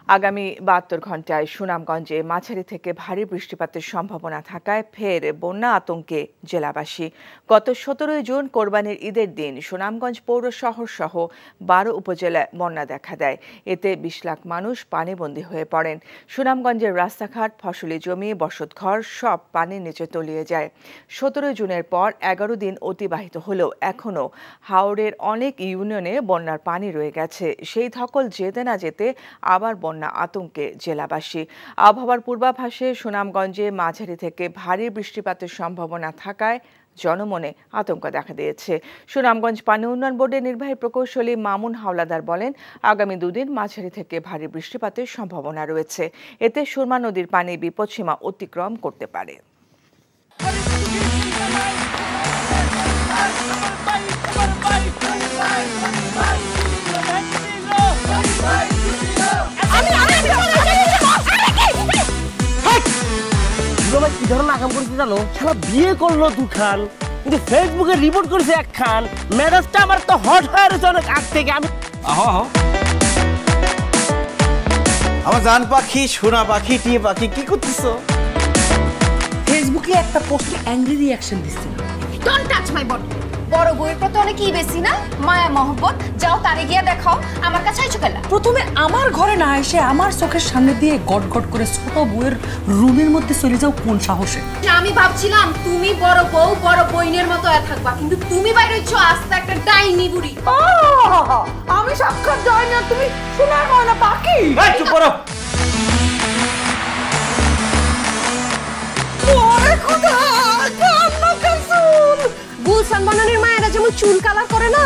আগামী ৭২ ঘণ্টায় সুনামগঞ্জে মাঝারি থেকে ভারী বৃষ্টিপাতের সম্ভাবনা থাকায় ফের বন্যা আতঙ্কে জেলাবাসী। গত ১৭ জুন কোরবানির ঈদের দিন সুনামগঞ্জ পৌর শহর সহ ১২ উপজেলায় বন্যা দেখা দেয়। এতে ২০ লাখ মানুষ পানিবন্দী হয়ে পড়েন। সুনামগঞ্জের রাস্তাঘাট, ফসলি জমি, বসতঘর সব পানির নিচে তলিয়ে যায়। ১৭ জুনের পর ১১ দিন অতিবাহিত হলেও এখনও হাওরের অনেক ইউনিয়নে বন্যার পানি রয়ে গেছে। সেই ধকল যেতে না যেতে আবার বন্যা আতঙ্কে জেলাবাসী। আবহাওয়ার পূর্বাভাসে সুনামগঞ্জে মাঝারি থেকে ভারী বৃষ্টিপাতের সম্ভাবনা থাকায় জনমনে আতঙ্ক দেখা দিয়েছে। সুনামগঞ্জ পানি উন্নয়ন বোর্ডের নির্বাহী প্রকৌশলী মামুন হাওলাদার বলেন, আগামী দুদিন মাঝারি থেকে ভারী বৃষ্টিপাতের সম্ভাবনা রয়েছে। এতে সুরমা নদীর পানি বিপদসীমা অতিক্রম করতে পারে। কি ধরনের আকাম করছে জানো? শালা বিয়ে করলো দুখান, কিন্তু ফেসবুকে রিপোর্ট করেছে একখান। মেজাজটা আমার তো হট হয়ে রয়েছে অনেক আগ থেকে। আমি আমার জান পাখি, সোনা পাখি, টিয়ে পাখি কি করতেছো? ফেসবুকে একটা পোস্টে অ্যাংরি রিঅ্যাকশন দিচ্ছে। Don't touch my body. বড় বউয়ের প্রতি অনেক কি বেশি না মায়া মহব্বত। যাও তারে গিয়ে দেখাও, আমার কাছে আইছো কেলা? প্রথমে আমার ঘরে না এসে আমার চোখের সামনে দিয়ে গট গট করে ছোট বউয়ের রুমের মধ্যে চলে যাও কোন সাহসে? আমি ভাবছিলাম তুমি বড় বউ বড় বইনের মতো থাকবা, কিন্তু তুমি বাইরে হচ্ছ আস্তে একটা ডাইনি বুড়ি। আমি সাক্ষাৎ ডাইনি আর তুমি সোনার ময়না পাখি। এই চুপ করো। ওরে খোদা, কান্না কাসুল। গুলশান বনানীর মায়েরা যেমন চুল কালার করে না,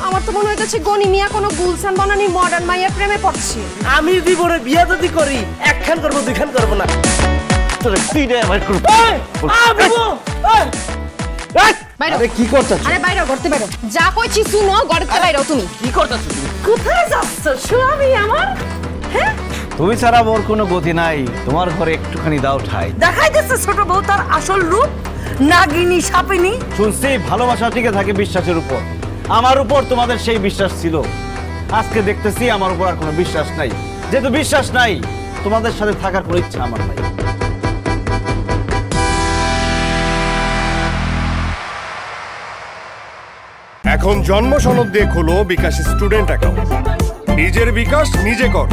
আমার তো মনে হইতেছে গনি মিয়া কোনো গুলশান বনানীর মডার্ন মায়ের প্রেমে পড়ছে। আমি জীবনে বিয়ে যদি করি একখান করবো, দুইখান করবো না। তোরে পিড়ে অ্যাভয়েড করব। আরে কি করতেছ? আরে বাইরে করতে বাইরে যা কইছি শুনো, গড়তে বাইরে তুমি কি করতেছ তুমি? কোথায় যাচ্ছ স্বামী আমার? হ্যাঁ, তুমি ছাড়া মোর কোনো গতি নাই। তোমার ঘরে একটুখানি দাও ঠাই। দেখাই দিচ্ছে ছোট বউ তার আসল রূপ, নাগিনী সাপিনী। শুনছি ভালোবাসা টিকে থাকে বিশ্বাসের উপর। আমার উপর তোমাদের সেই বিশ্বাস ছিল, আজকে দেখতেছি আমার উপর আর কোনো বিশ্বাস নাই। যেহেতু বিশ্বাস নাই, তোমাদের সাথে থাকার কোনো ইচ্ছা আমার নাই। এখন জন্ম সনদ দিয়ে খোলো বিকাশ স্টুডেন্ট অ্যাকাউন্ট। নিজের বিকাশ নিজে কর।